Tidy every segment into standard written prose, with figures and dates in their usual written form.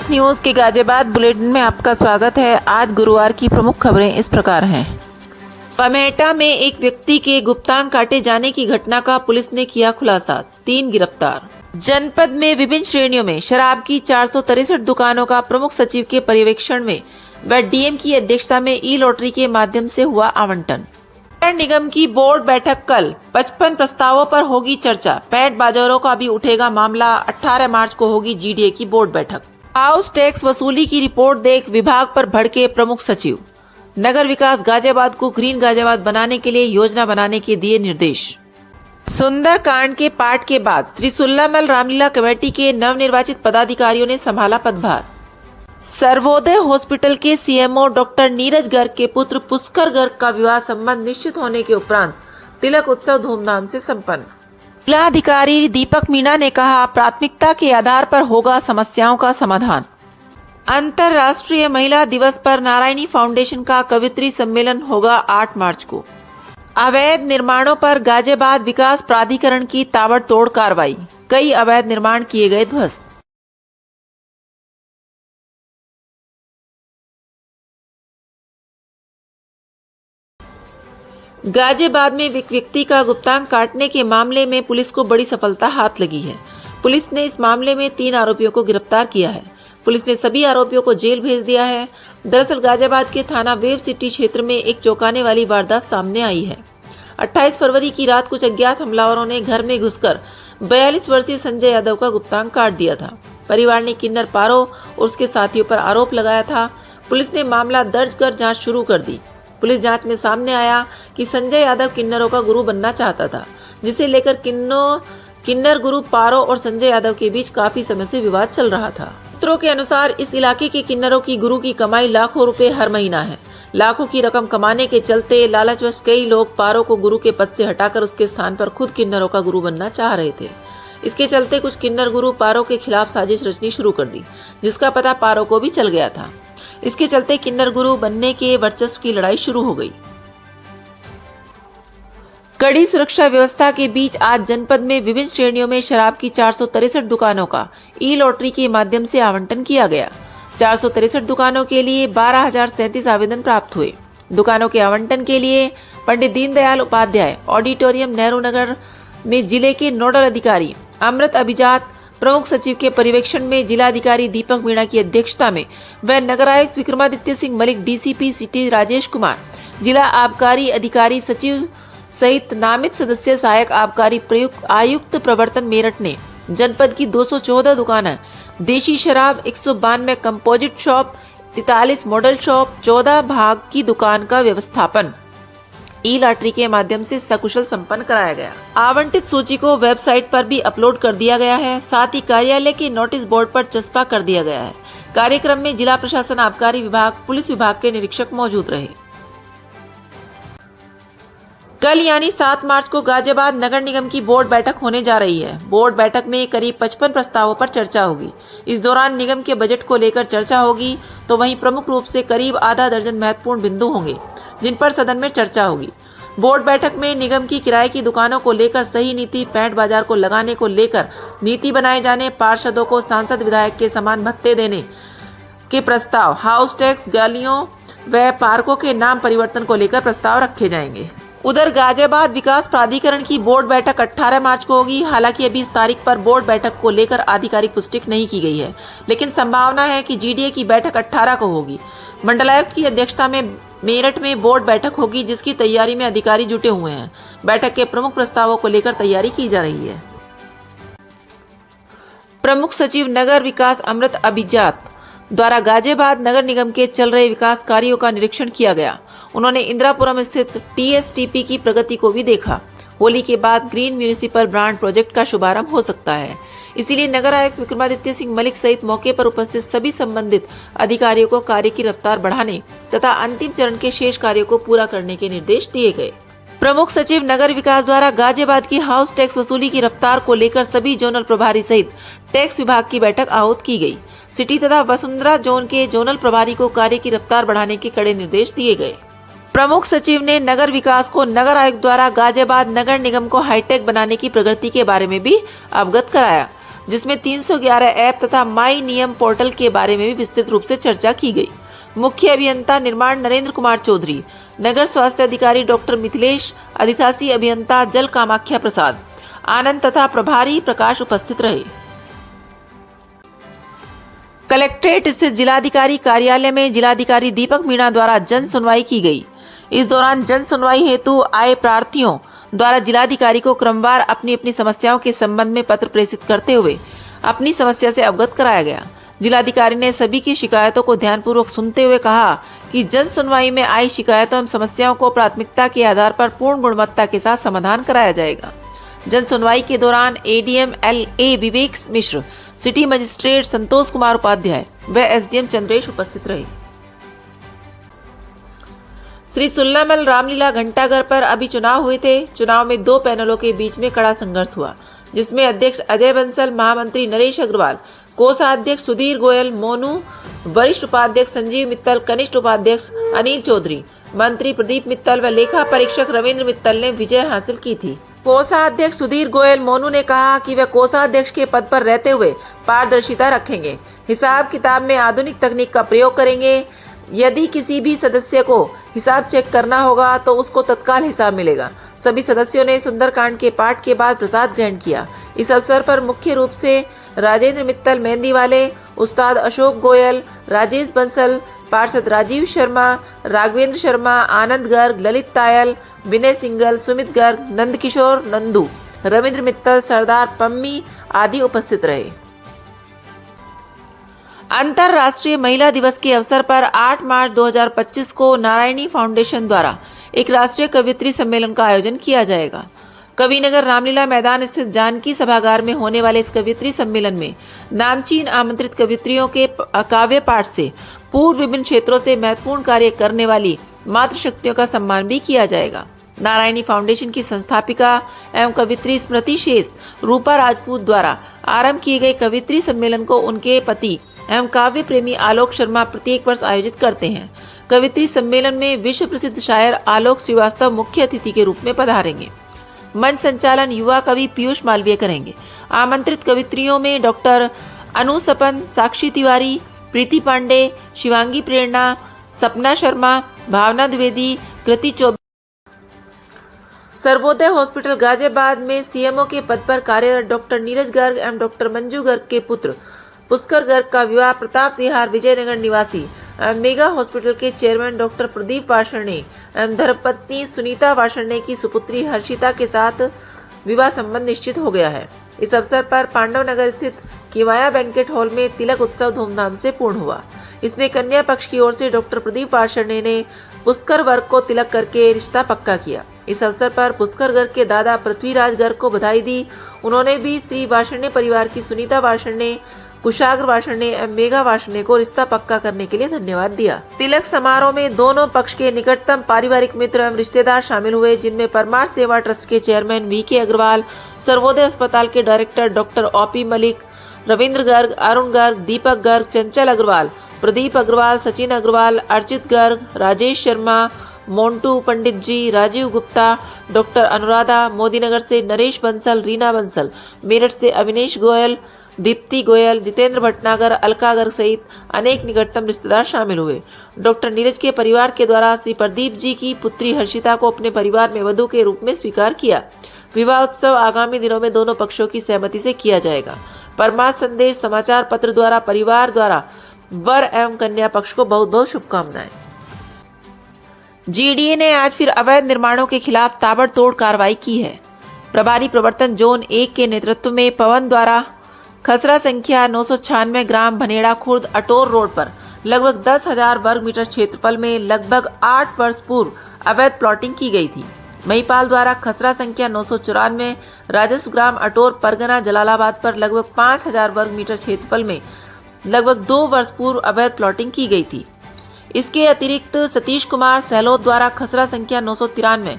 S news के Ghaziabad bulletin में आपका स्वागत है। आज गुरुवार की प्रमुख खबरें इस प्रकार हैं। पमेटा में एक व्यक्ति के गुप्तांग काटे जाने की घटना का पुलिस ने किया खुलासा, 3 गिरफ्तार। जनपद में विभिन्न श्रेणियों में शराब की 463 दुकानों का प्रमुख सचिव के पर्यवेक्षण में व डीएम की अध्यक्षता में ई लॉटरी के माध्यम से हुआ आवंटन। नगर निगम की बोर्ड बैठक कल, 55 प्रस्तावों पर होगी चर्चा। 65 बाजारों का भी उठेगा मामला। 18 मार्च को होगी जीडीए की बोर्ड बैठक। हाउस टैक्स वसूली की रिपोर्ट देख विभाग पर भड़के प्रमुख सचिव। नगर विकास गाजियाबाद को ग्रीन गाजियाबाद बनाने के लिए योजना बनाने के दिए निर्देश। सुंदरकांड के पाठ के बाद श्री सुल्लामल रामलीला कमेटी के नवनिर्वाचित पदाधिकारियों ने संभाला पदभार। सर्वोदय हॉस्पिटल के सीएमओ डॉक्टर नीरज गर्ग के पुत्र पुष्कर गर्ग का विवाह संबंध निश्चित होने के उपरांत तिलक उत्सव धूमधाम से संपन्न। जिलाधिकारी दीपक मीणा ने कहा, प्राथमिकता के आधार पर होगा समस्याओं का समाधान। अंतर्राष्ट्रीय महिला दिवस पर नारायणी फाउंडेशन का कवित्री सम्मेलन होगा 8 मार्च को। अवैध निर्माणों पर गाजियाबाद विकास प्राधिकरण की ताबड़तोड़ कार्रवाई, कई अवैध निर्माण किए गए ध्वस्त। गाजियाबाद में एक व्यक्ति का गुप्तांग काटने के मामले में पुलिस को बड़ी सफलता हाथ लगी है। पुलिस ने इस मामले में 3 आरोपियों को गिरफ्तार किया है। पुलिस ने सभी आरोपियों को जेल भेज दिया है। दरअसल गाजियाबाद के थाना वेव सिटी क्षेत्र में एक चौंकाने वाली वारदात सामने आई है। 28 फरवरी की रात कुछ अज्ञात हमलावरों ने घर में घुसकर 42 वर्षीय संजय यादव का गुप्तांग काट दिया था। परिवार ने किन्नर पारो और उसके साथियों पर आरोप लगाया था। पुलिस ने मामला दर्ज कर जांच शुरू कर दी। पुलिस जांच में सामने आया कि संजय यादव किन्नरों का गुरु बनना चाहता था, जिसे लेकर किन्नर गुरु पारो और संजय यादव के बीच काफी समय से विवाद चल रहा था। सूत्रों के अनुसार इस इलाके के किन्नरों की गुरु की कमाई लाखों रुपए हर महीना है। लाखों की रकम कमाने के चलते लालचवश कई लोग पारो को गुरु के पद से हटाकर उसके स्थान पर खुद किन्नरों का गुरु बनना चाह रहे थे। इसके चलते कुछ किन्नर गुरु पारो के खिलाफ साजिश रचनी शुरू कर दी, जिसका पता पारो को भी चल गया था। इसके चलते किन्नर गुरु बनने के वर्चस्व की लड़ाई शुरू हो गई। कड़ी सुरक्षा व्यवस्था के बीच आज जनपद में विभिन्न श्रेणियों में शराब की 463 दुकानों का ई लॉटरी के माध्यम से आवंटन किया गया। 463 दुकानों के लिए 12,037 आवेदन प्राप्त हुए। दुकानों के आवंटन के लिए पंडित दीनदयाल उपाध्याय ऑडिटोरियम नेहरू नगर में जिले के नोडल अधिकारी अमृत अभिजात प्रमुख सचिव के पर्यवेक्षण में जिलाधिकारी दीपक मीणा की अध्यक्षता में व नगर आयुक्त विक्रमादित्य सिंह मलिक, डीसीपी सिटी राजेश कुमार, जिला आबकारी अधिकारी सचिव सहित नामित सदस्य सहायक आबकारी प्रयुक्त आयुक्त प्रवर्तन मेरठ ने जनपद की 214 दुकानें, देशी शराब 192 कंपोजिट शॉप, 43 मॉडल शॉप, 14 भाग की दुकान का व्यवस्थापन ई लॉटरी के माध्यम से सकुशल संपन्न कराया गया। आवंटित सूची को वेबसाइट पर भी अपलोड कर दिया गया है। साथ ही कार्यालय के नोटिस बोर्ड पर चस्पा कर दिया गया है। कार्यक्रम में जिला प्रशासन, आबकारी विभाग, पुलिस विभाग के निरीक्षक मौजूद रहे। कल यानी 7 मार्च को गाजियाबाद नगर निगम की बोर्ड बैठक होने जा रही है। बोर्ड बैठक में करीब 55 प्रस्तावों पर चर्चा होगी। इस दौरान निगम के बजट को लेकर चर्चा होगी, तो वहीं प्रमुख रूप से करीब आधा दर्जन महत्वपूर्ण बिंदु होंगे जिन पर सदन में चर्चा होगी। बोर्ड बैठक में निगम की किराए की दुकानों को लेकर सही नीति, 65 बाजार को लगाने को लेकर नीति बनाए जाने, पार्षदों को सांसद विधायक के समान भत्ते देने के प्रस्ताव, हाउस टैक्स, गलियों व पार्कों के नाम परिवर्तन को लेकर प्रस्ताव रखे जाएंगे। उधर गाजियाबाद विकास प्राधिकरण की बोर्ड बैठक 18 मार्च को होगी। हालांकि अभी इस तारीख पर बोर्ड बैठक को लेकर आधिकारिक पुष्टि नहीं की गई है, लेकिन संभावना है कि जीडीए की बैठक 18 को होगी। मंडलायुक्त की अध्यक्षता में मेरठ में बोर्ड बैठक होगी, जिसकी तैयारी में अधिकारी जुटे हुए हैं। बैठक के प्रमुख प्रस्तावों को लेकर तैयारी की जा रही है। प्रमुख सचिव नगर विकास अमृत अभिजात द्वारा गाजियाबाद नगर निगम के चल रहे विकास कार्यों का निरीक्षण किया गया। उन्होंने इंदिरापुरम स्थित टीएसटीपी की प्रगति को भी देखा। होली के बाद ग्रीन म्यूनिसिपल ब्रांड प्रोजेक्ट का शुभारंभ हो सकता है, इसीलिए नगर आयुक्त विक्रमादित्य सिंह मलिक सहित मौके पर उपस्थित सभी संबंधित अधिकारियों को कार्य की रफ्तार बढ़ाने तथा अंतिम चरण के शेष कार्यों को पूरा करने के निर्देश दिए गए। प्रमुख सचिव नगर विकास द्वारा गाजियाबाद की हाउस टैक्स वसूली की रफ्तार को लेकर सभी जोनल प्रभारी सहित टैक्स विभाग की बैठक आहूत की गई। सिटी तथा वसुंधरा जोन के जोनल प्रभारी को कार्य की रफ्तार बढ़ाने के कड़े निर्देश दिए गए। प्रमुख सचिव ने नगर विकास को नगर आयुक्त द्वारा गाजियाबाद नगर निगम को हाईटेक बनाने की प्रगति के बारे में भी अवगत कराया। जिसमें 311 ऐप तथा माई नियम पोर्टल के बारे में भी विस्तृत रूप से चर्चा की गई। मुख्य अभियंता निर्माण नरेंद्र कुमार चौधरी, नगर स्वास्थ्य अधिकारी डॉक्टर मिथिलेश, अधिशासी अभियंता जल कामाख्या प्रसाद आनंद तथा प्रभारी प्रकाश उपस्थित रहे। कलेक्ट्रेट स्थित जिलाधिकारी कार्यालय में जिलाधिकारी दीपक मीणा द्वारा जन सुनवाई की गई। इस दौरान जन सुनवाई हेतु आए प्रार्थियों द्वारा जिलाधिकारी को क्रमवार अपनी अपनी समस्याओं के संबंध में पत्र प्रेषित करते हुए अपनी समस्या से अवगत कराया गया। जिलाधिकारी ने सभी की शिकायतों को ध्यानपूर्वक सुनते हुए कहा कि जन सुनवाई में आई शिकायतों एवं समस्याओं को प्राथमिकता के आधार पर पूर्ण गुणवत्ता के साथ समाधान कराया जाएगा। जन सुनवाई के दौरान एडीएम LA विवेक मिश्र, सिटी मजिस्ट्रेट संतोष कुमार उपाध्याय व एसडीएम चंद्रेश उपस्थित रहे। श्री सुल्लामल रामलीला घंटाघर पर अभी चुनाव हुए थे। चुनाव में 2 पैनलों के बीच में कड़ा संघर्ष हुआ, जिसमें अध्यक्ष अजय बंसल, महामंत्री नरेश अग्रवाल, कोषाध्यक्ष सुधीर गोयल मोनू, वरिष्ठ उपाध्यक्ष संजीव मित्तल, कनिष्ठ उपाध्यक्ष अनिल चौधरी, मंत्री प्रदीप मित्तल व लेखा परीक्षक रविंद्र मित्तल ने विजय हासिल की थी। कोषाध्यक्ष सुधीर गोयल मोनू ने कहा कि वे कोषाध्यक्ष के पद पर रहते हुए पारदर्शिता रखेंगे, हिसाब किताब में आधुनिक तकनीक का प्रयोग करेंगे। यदि किसी भी सदस्य को हिसाब चेक करना होगा तो उसको तत्काल हिसाब मिलेगा। सभी सदस्यों ने सुंदरकांड के पाठ के बाद प्रसाद ग्रहण किया। इस अवसर पर मुख्य रूप से राजेंद्र मित्तल मेहंदी वाले, उस्ताद अशोक गोयल, राजेश बंसल, पार्षद राजीव शर्मा, राघवेंद्र शर्मा, आनंद गर्ग, ललित तायल, विनय सिंगल, सुमित गर्ग, नंदकिशोर नंदू, रविंद्र मित्तल, सरदार पम्मी आदि उपस्थित रहे। अंतर्राष्ट्रीय महिला दिवस के अवसर पर 8 मार्च 2025 को नारायणी फाउंडेशन द्वारा एक राष्ट्रीय कवियत्री सम्मेलन का आयोजन किया जाएगा। कविनगर रामलीला मैदान स्थित जानकी सभागार में होने वाले इस कवियत्री सम्मेलन में नामचीन आमंत्रित कवियत्रियों के काव्य पाठ से पूर्व विभिन्न क्षेत्रों से महत्वपूर्ण कार्य करने वाली मातृशक्तियों का सम्मान भी किया जाएगा। नारायणी फाउंडेशन की संस्थापिका एवं कवियत्री स्मृति शेष रूपा राजपूत द्वारा आरंभ किए गए कवियत्री सम्मेलन को उनके पति एवं काव्य प्रेमी आलोक शर्मा प्रत्येक वर्ष आयोजित करते हैं। कवियत्री सम्मेलन में विश्व प्रसिद्ध शायर आलोक श्रीवास्तव मुख्य अतिथि के रूप में पधारेंगे। मंच संचालन युवा कवि पीयूष मालवीय करेंगे। आमंत्रित कवियत्रियों में डॉक्टर अनु सपन, साक्षी तिवारी, प्रीति पांडे, शिवांगी प्रेरणा, सपना शर्मा, भावना द्विवेदी, कृति चौबे। सर्वोदय हॉस्पिटल गाजियाबाद में सीएमओ के पद पर कार्यरत डॉक्टर नीरज गर्ग एवं डॉक्टर मंजू गर्ग के पुत्र पुष्कर गर्ग का विवाह प्रताप विहार विजयनगर निवासी मेगा हॉस्पिटल के चेयरमैन डॉक्टर प्रदीप वार्ष्णेय एवं धर्मपत्नी सुनीता वार्ष्णेय की सुपुत्री हर्षिता के साथ विवाह संबंध निश्चित हो गया है। इस अवसर पर पांडव नगर स्थित किमाया बैंकेट हॉल में तिलक उत्सव धूमधाम से पूर्ण हुआ। इसमें कन्या पक्ष की ओर से डॉक्टर प्रदीप वार्ष्णेय ने पुष्कर वर्ग को तिलक करके रिश्ता पक्का किया। इस अवसर पर पुष्कर गर्ग के दादा पृथ्वीराज गर्ग को बधाई दी। उन्होंने भी श्री वार्ष्णेय परिवार की सुनीता वार्ष्णेय, कुशाग्र वार्ष्णेय एवं मेघा वार्ष्णेय को रिश्ता पक्का करने के लिए धन्यवाद दिया। तिलक समारोह में दोनों पक्ष के निकटतम पारिवारिक मित्र एवं रिश्तेदार शामिल हुए, जिनमें परमार्थ सेवा ट्रस्ट के चेयरमैन VK अग्रवाल, सर्वोदय अस्पताल के director doctor OP Malik, Ravindra Garg, Arun Garg, Deepak Garg, Chanchal Agarwal, Pradeep Agarwal, Sachin Agarwal, Archit Garg, Rajesh Sharma, Montu Pandit ji, Rajiv Gupta, doctor Anuradha, Modinagar से नरेश बंसल, रीना बंसल, मेरठ से अविनेश गोयल, दीप्ति गोयल, जितेंद्र भटनागर, अलका गर्ग सहित अनेक निकटतम रिश्तेदार शामिल हुए। डॉक्टर नीरज के परिवार के द्वारा श्री प्रदीप जी की पुत्री हर्षिता को अपने परिवार में वधू के रूप में स्वीकार किया। विवाह उत्सव आगामी दिनों में दोनों पक्षों की सहमति से किया जाएगा। परमार्थ संदेश समाचार पत्र द्वारा परिवार द्वारा वर एवं कन्या पक्ष को बहुत बहुत शुभकामनाएं। GDA ने आज फिर अवैध निर्माणों के खिलाफ ताबड़तोड़ कार्रवाई की है। प्रभारी प्रवर्तन जोन 1 के नेतृत्व में पवन द्वारा खसरा संख्या 996 ग्राम भनेड़ा खुर्द अटोर रोड पर लगभग 10,000 वर्ग मीटर क्षेत्रफल में लगभग 8 वर्ष पूर्व अवैध प्लॉटिंग की गई थी। महिपाल द्वारा खसरा संख्या 994 राजस्व ग्राम अटोर परगना जलालाबाद पर लगभग 5,000 वर्ग मीटर क्षेत्रफल में लगभग 2 वर्ष पूर्व अवैध प्लॉटिंग की गई थी। इसके अतिरिक्त सतीश कुमार सहलोत द्वारा खसरा संख्या 993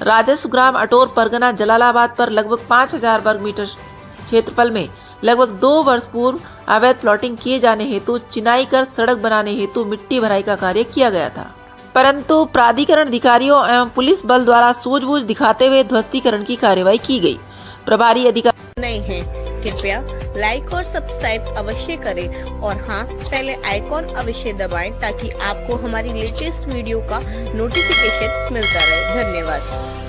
राजस्व ग्राम अटोर परगना जलालाबाद पर लगभग 5,000 वर्ग मीटर क्षेत्रफल में लगभग 2 वर्ष पूर्व अवैध प्लॉटिंग किए जाने हेतु चिनाई कर सड़क बनाने हेतु मिट्टी भराई का कार्य किया गया था, परंतु प्राधिकरण अधिकारियों एवं पुलिस बल द्वारा सूझबूझ दिखाते हुए ध्वस्तीकरण की कार्यवाही की गई। प्रभारी अधिकारी नहीं है कृपया लाइक और सब्सक्राइब अवश्य करें और हाँ, पहले आइकॉन अवश्य दबाएं ताकि आपको हमारी लेटेस्ट वीडियो का नोटिफिकेशन मिलता रहे। धन्यवाद।